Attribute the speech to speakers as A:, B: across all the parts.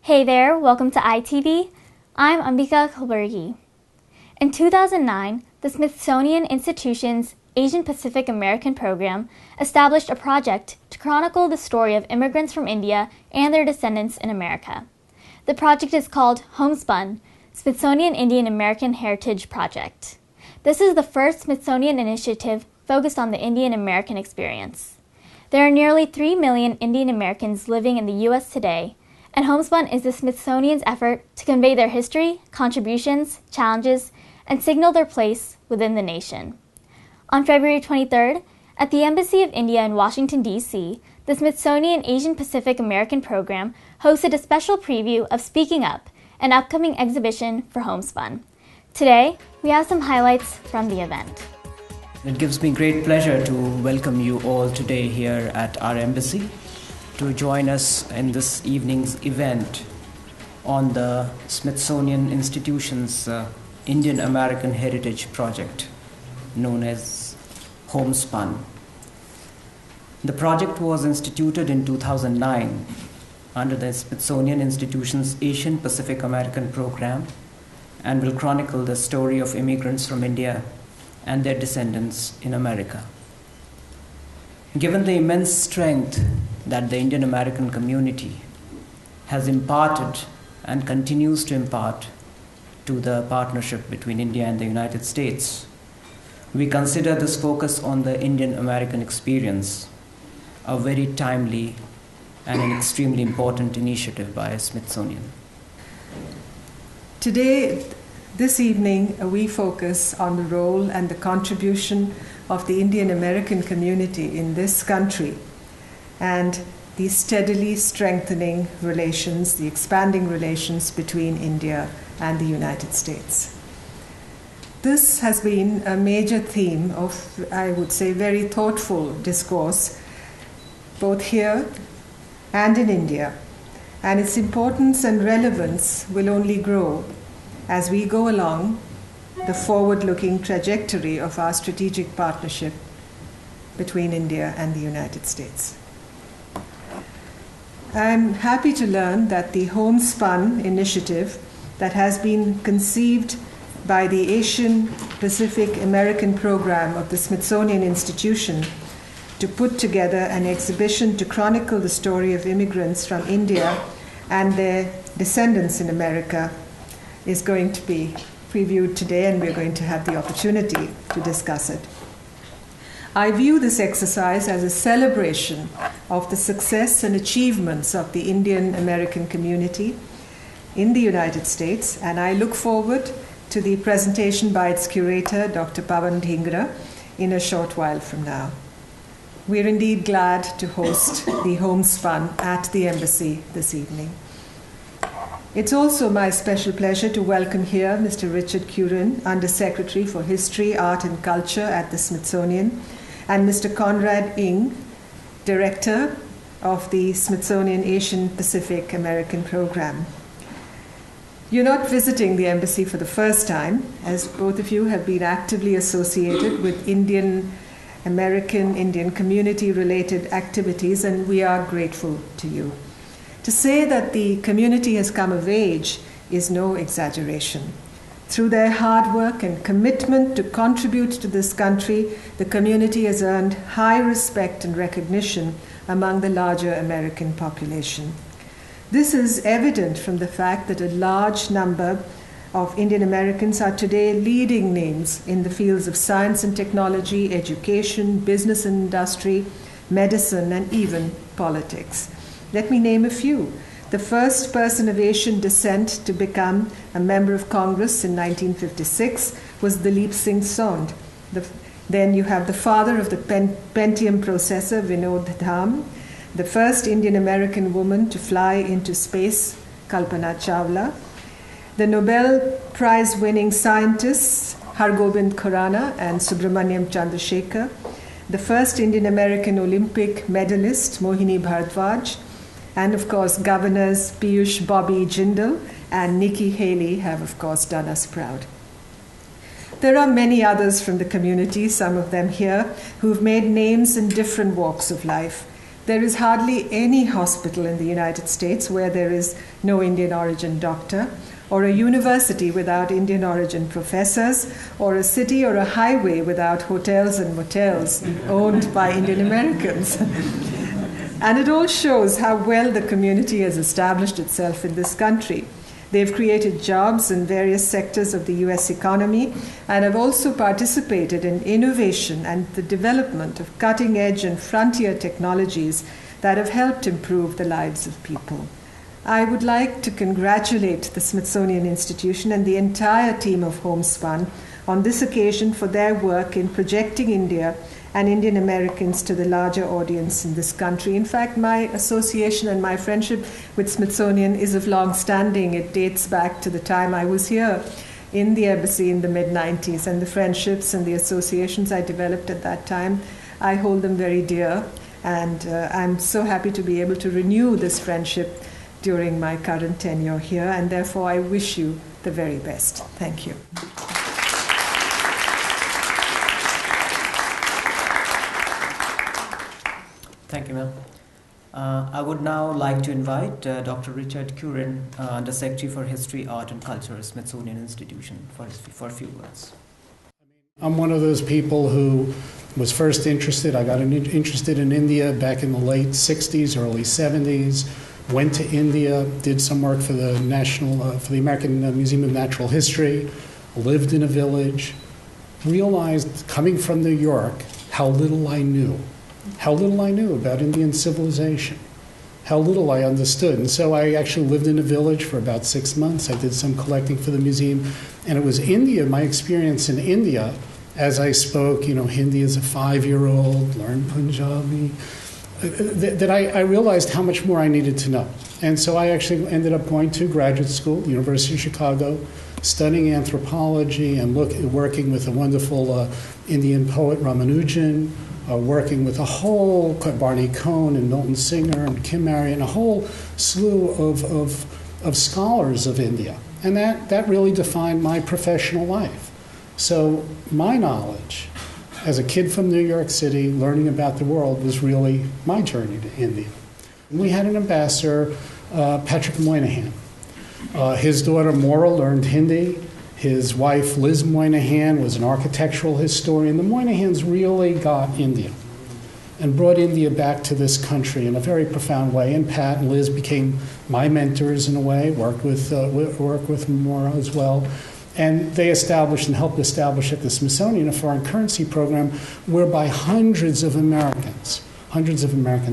A: Hey there, welcome to ITV. I'm Ambika Kulburgi. In 2009, the Smithsonian Institution's Asian Pacific American program established a project to chronicle the story of immigrants from India and their descendants in America. The project is called HomeSpun, Smithsonian Indian American Heritage Project. This is the first Smithsonian initiative focused on the Indian American experience. There are nearly 3 million Indian Americans living in the U.S. today, and HomeSpun is the Smithsonian's effort to convey their history, contributions, challenges, and signal their place within the nation. On February 23rd, at the Embassy of India in Washington, D.C., the Smithsonian Asian Pacific American program hosted a special preview of Speaking Up, an upcoming exhibition for HomeSpun. Today, we have some highlights from the event.
B: It gives me great pleasure to welcome you all today here at our embassy to join us in this evening's event on the Smithsonian Institution's Indian American Heritage Project, known as HomeSpun. The project was instituted in 2009 under the Smithsonian Institution's Asian Pacific American program and will chronicle the story of immigrants from India and their descendants in America. Given the immense strength that the Indian American community has imparted and continues to impart to the partnership between India and the United States, we consider this focus on the Indian American experience a very timely and an extremely important initiative by Smithsonian.
C: Today, this evening, we focus on the role and the contribution of the Indian American community in this country and the steadily strengthening relations, the expanding relations between India and the United States. This has been a major theme of, I would say, very thoughtful discourse, both here and in India, and its importance and relevance will only grow as we go along the forward-looking trajectory of our strategic partnership between India and the United States. I'm happy to learn that the HomeSpun initiative that has been conceived by the Asian Pacific American program of the Smithsonian Institution to put together an exhibition to chronicle the story of immigrants from India and their descendants in America is going to be previewed today, and we're going to have the opportunity to discuss it. I view this exercise as a celebration of the success and achievements of the Indian American community in the United States, and I look forward to the presentation by its curator, Dr. Pawan Dhingra, in a short while from now. We're indeed glad to host the HomeSpun at the embassy this evening. It's also my special pleasure to welcome here Mr. Richard Curran, Undersecretary for History, Art and Culture at the Smithsonian, and Mr. Conrad Ng, Director of the Smithsonian Asian Pacific American Program. You're not visiting the embassy for the first time, as both of you have been actively associated with Indian American, Indian community-related activities, and we are grateful to you. To say that the community has come of age is no exaggeration. Through their hard work and commitment to contribute to this country, the community has earned high respect and recognition among the larger American population. This is evident from the fact that a large number of Indian Americans are today leading names in the fields of science and technology, education, business and industry, medicine, and even politics. Let me name a few. The first person of Asian descent to become a member of Congress in 1956 was Dalip Singh Sond. Then you have the father of the Pentium processor, Vinod Dham, the first Indian American woman to fly into space, Kalpana Chawla, the Nobel Prize-winning scientists Hargobind Khurana and Subramaniam Chandrasekhar, the first Indian American Olympic medalist Mohini Bharadwaj, and of course Governors Piyush Bobby Jindal and Nikki Haley have of course done us proud. There are many others from the community, some of them here, who've made names in different walks of life. There is hardly any hospital in the United States where there is no Indian origin doctor, or a university without Indian origin professors, or a city or a highway without hotels and motels owned by Indian Americans. And it all shows how well the community has established itself in this country. They've created jobs in various sectors of the US economy and have also participated in innovation and the development of cutting-edge and frontier technologies that have helped improve the lives of people. I would like to congratulate the Smithsonian Institution and the entire team of HomeSpun on this occasion for their work in projecting India and Indian Americans to the larger audience in this country. In fact, my association and my friendship with Smithsonian is of long standing. It dates back to the time I was here in the embassy in the mid-90s, and the friendships and the associations I developed at that time, I hold them very dear, and I'm so happy to be able to renew this friendship during my current tenure here, and therefore I wish you the very best. Thank you.
B: Thank you, ma'am. I would now like to invite Dr. Richard Curran, the Secretary for History, Art and Culture at Smithsonian Institution, for a few words.
D: I'm one of those people who was first interested. I got interested in India back in the late 60s, early 70s. Went to India, did some work for the for the American Museum of Natural History, lived in a village, realized coming from New York how little I knew about Indian civilization, how little I understood. And so I actually lived in a village for about 6 months. I did some collecting for the museum, and it was India, my experience in India, as I spoke, Hindi as a 5-year-old, learned Punjabi, that I realized how much more I needed to know. And so I actually ended up going to graduate school, the University of Chicago, studying anthropology and working with a wonderful Indian poet, Ramanujan, working with a whole, Barney Cohn and Milton Singer and Kim Marion, a whole slew of scholars of India. And that really defined my professional life. So my knowledge as a kid from New York City, learning about the world was really my journey to India. We had an ambassador, Patrick Moynihan. His daughter, Maura, learned Hindi. His wife, Liz Moynihan, was an architectural historian. The Moynihans really got India and brought India back to this country in a very profound way. And Pat and Liz became my mentors in a way, worked with Maura as well. And they established and helped establish at the Smithsonian a foreign currency program whereby hundreds of American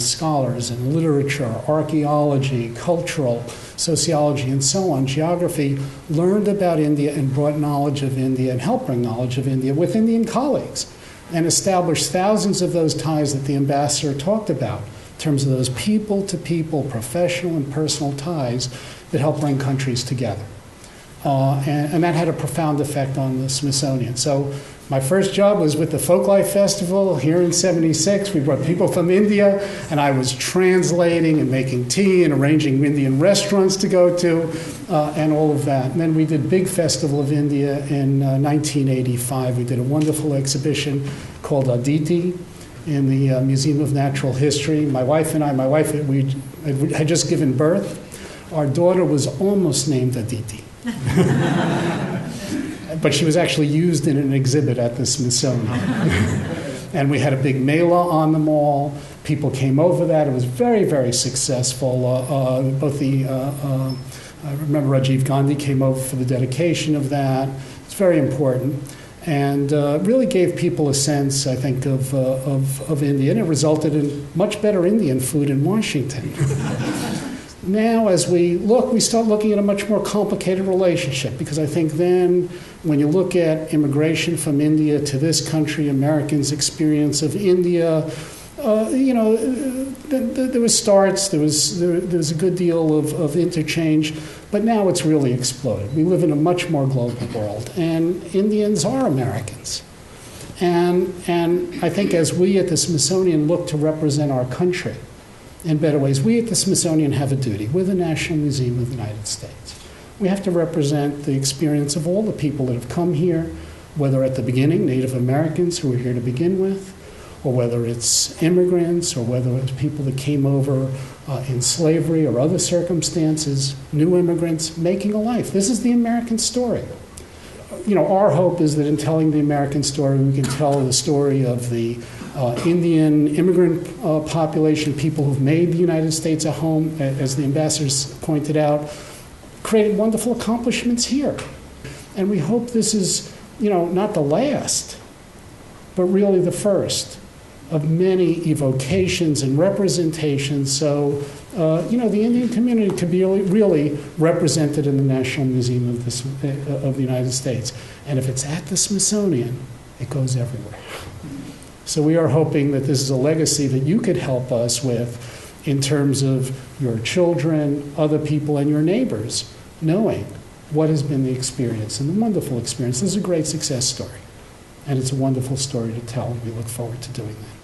D: scholars in literature, archaeology, cultural, sociology, and so on, geography, learned about India and brought knowledge of India and helped bring knowledge of India with Indian colleagues and established thousands of those ties that the ambassador talked about in terms of those people-to-people, professional and personal ties that help bring countries together. And that had a profound effect on the Smithsonian. So my first job was with the Folklife Festival here in '76. We brought people from India, and I was translating and making tea and arranging Indian restaurants to go to, and all of that. And then we did Big Festival of India in 1985. We did a wonderful exhibition called Aditi in the Museum of Natural History. My wife we had just given birth. Our daughter was almost named Aditi. But she was actually used in an exhibit at the Smithsonian. And we had a big mela on the mall. People came over that. It was very, very successful. I remember Rajiv Gandhi came over for the dedication of that. It's very important. And really gave people a sense, I think, of India. And it resulted in much better Indian food in Washington. Now, as we start looking at a much more complicated relationship, because I think then when you look at immigration from India to this country, Americans' experience of India, there was starts, there was a good deal of interchange, but now it's really exploded. We live in a much more global world, and Indians are Americans. And I think as we at the Smithsonian look to represent our country in better ways, we at the Smithsonian have a duty. We're the National Museum of the United States. We have to represent the experience of all the people that have come here, whether at the beginning, Native Americans who were here to begin with, or or whether it's immigrants, or whether it's people that came over in slavery or other circumstances, new immigrants making a life. This is the American story. Our hope is that in telling the American story, we can tell the story of the Indian immigrant population, people who've made the United States a home, as the ambassadors pointed out, created wonderful accomplishments here. And we hope this is, not the last, but really the first of many evocations and representations. So, the Indian community could be really represented in the National Museum of the United States. And if it's at the Smithsonian, it goes everywhere. So we are hoping that this is a legacy that you could help us with in terms of your children, other people, and your neighbors, knowing what has been the experience and the wonderful experience. This is a great success story, and it's a wonderful story to tell, and we look forward to doing that.